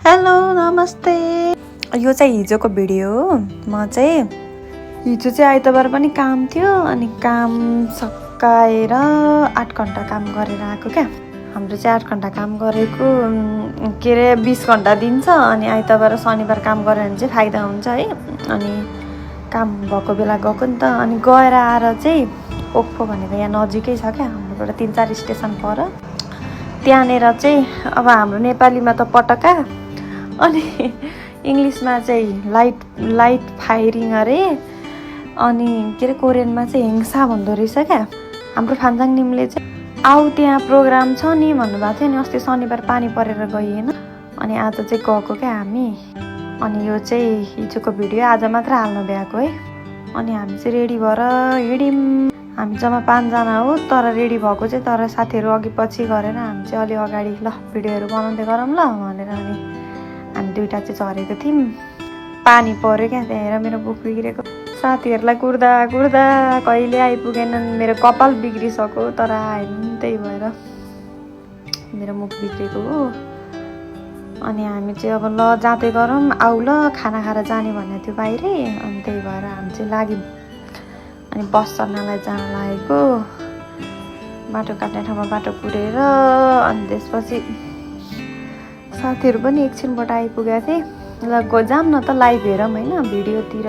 Hello नमस्ते। यो चाहिँ हिजोको भिडियो हो। म चाहिँ हिजो चाहिँ आइतबार पनि काम थियो अनि काम सकाएर 8 घण्टा काम गरेर आएको क्या। हाम्रो चाहिँ 8 घण्टा काम गरेको के अरे 20 घण्टा दिन्छ अनि आइतबार शनिबार काम गऱ्यो भने चाहिँ फाइदा हुन्छ है। अनि काम भएको बेला गएको नि त। अनि गएर आएर चाहिँ ओक्पो भनेको यहाँ नजिकै छ क्या, हाम्रोबाट 3-4 स्टेसन पर। त्यहाँनिर चाहिँ अब हाम्रो नेपालीमा त पटका अनि इङ्ग्लिसमा चाहिँ लाइट फायरिङ अरे, अनि के अरे कोरियनमा चाहिँ हिंसा भन्दो रहेछ क्या। हाम्रो फान्जाङ निमले चाहिँ आऊ त्यहाँ प्रोग्राम छ नि भन्नुभएको थियो। अनि अस्ति शनिबार पानी परेर गइएन, अनि आज चाहिँ गएको क्या हामी। अनि यो चाहिँ हिजोको भिडियो, आज मात्र हाल्नु भ्याएको है। अनि हामी चाहिँ रेडी भएर हिँड्यौँ। हामी जम्मा 5 जना हो, तर रेडी भएको चाहिँ तर साथीहरू अघि पछि गरेर हामी चाहिँ अलि अगाडि ल भिडियोहरू बनाउँदै गरौँ ल भनेर। अनि हामी दुईवटा चाहिँ झरेको थियौँ, पानी पऱ्यो क्या। त्यहाँ मेरो बुक बिग्रेको, साथीहरूलाई कुर्दा कुर्दा कहिले आइपुगेनन्। मेरो कपाल बिग्रिसक्यो तर आएन, त्यही भएर मेरो मुख बिग्रेको हो। अनि हामी चाहिँ अब ल जाँदै गरौँ, आऊ ल खाना खाएर जाने भन्ने थियो बाहिरै। अनि त्यही भएर हामी चाहिँ लाग्यौँ। अनि बस चढ्नलाई जान लागेको, बाटो काट्ने ठाउँमा बाटो कुरेर अनि त्यसपछि साथीहरू पनि एकछिनबाट आइपुगेको थिएँ। ल जाऊँ न त लाइभ हेरौँ होइन, भिडियोतिर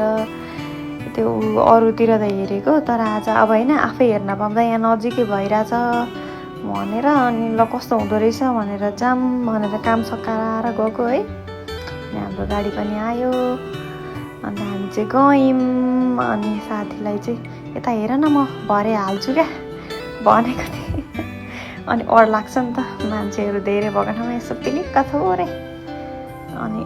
त्यो अरूतिर त हेरेको, तर आज अब होइन आफै हेर्न पाउँदा यहाँ नजिकै भइरहेछ भनेर। अनि ल कस्तो हुँदो रहेछ भनेर जाऊँ भनेर काम सकाएर गएको है। अनि हाम्रो गाडी पनि आयो, अन्त हामी चाहिँ गयौँ। अनि साथीलाई चाहिँ यता हेर न म भरे हाल्छु क्या भनेको थिएँ। अनि अरू लाग्छ नि त, मान्छेहरू धेरै भएको ठाउँमा यसो पिलिक्क थोरै। अनि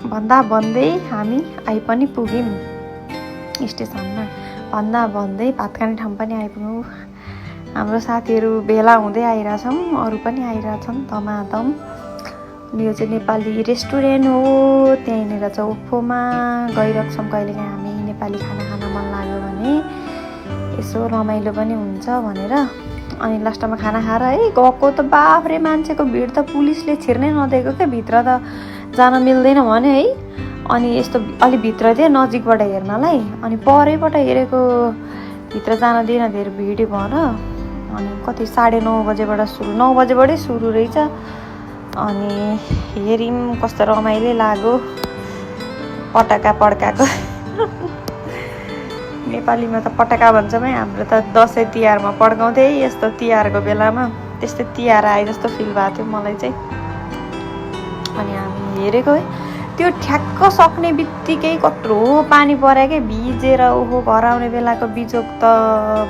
भन्दा भन्दै हामी आइ पनि पुग्यौँ स्टेसनमा। भन्दा भन्दै भात खाने ठाउँ पनि आइपुग्यौँ। हाम्रो साथीहरू भेला हुँदै आइरहेछौँ, अरू पनि आइरहेछन् धमाधम। यो चाहिँ नेपाली रेस्टुरेन्ट हो, त्यहीँनिर चाहिँ ओप्पोमा गइरहेको छौँ। कहिलेकाहीँ हामी नेपाली खाना खान मन लाग्यो भने यसो रमाइलो पनि हुन्छ भनेर। अनि लास्टमा खाना खाएर है गएको त बाफ्रे मान्छेको भिड त पुलिसले छिर्नै नदिएको क्या, भित्र त जान मिल्दैन भन्यो है। अनि यस्तो अलि भित्र थियो नजिकबाट हेर्नलाई, अनि परैबाट हेरेको भित्र जान दिएन, धेरै भिड भएर। अनि कति 9:30 बजेबाट सुरु, 9 बजेबाटै सुरु रहेछ। अनि हेऱ्यौँ कस्तो रमाइलो लाग्यो, पटका पड्काएको नेपालीमा त पटका भन्छौँ है, हाम्रो त दसैँ तिहारमा पड्काउँथे है। यस्तो तिहारको बेलामा त्यस्तै तिहार आए जस्तो फिल भएको थियो मलाई चाहिँ। अनि हामी हेरेको है, त्यो ठ्याक्क सक्ने बित्तिकै कत्रो पानी पऱ्यो क्या, भिजेर ओहो घर आउने बेलाको बिजोग त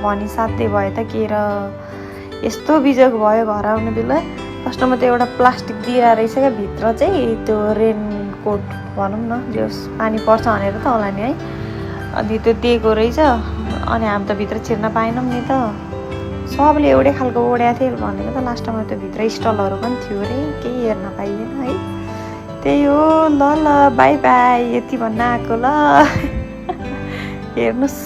भनिसाध्यै भयो त के र यस्तो बिजोग भयो घर आउने बेला। फर्स्टमा त एउटा प्लास्टिक दिएर रहेछ क्या भित्र चाहिँ, त्यो रेनकोट भनौँ न, जो पानी पर्छ भनेर त होला नि है। अनि त्यो दिएको रहेछ। अनि हामी त भित्र छिर्न पाएनौँ नि त, सबले एउटै खालको ओढ्या थियो भनेको त। लास्टमा त्यो भित्र स्टलहरू पनि थियो अरे, केही हेर्न पाइएन है। त्यही हो, ल ल बाई बाई यति भन्न आएको ल हेर्नुहोस्।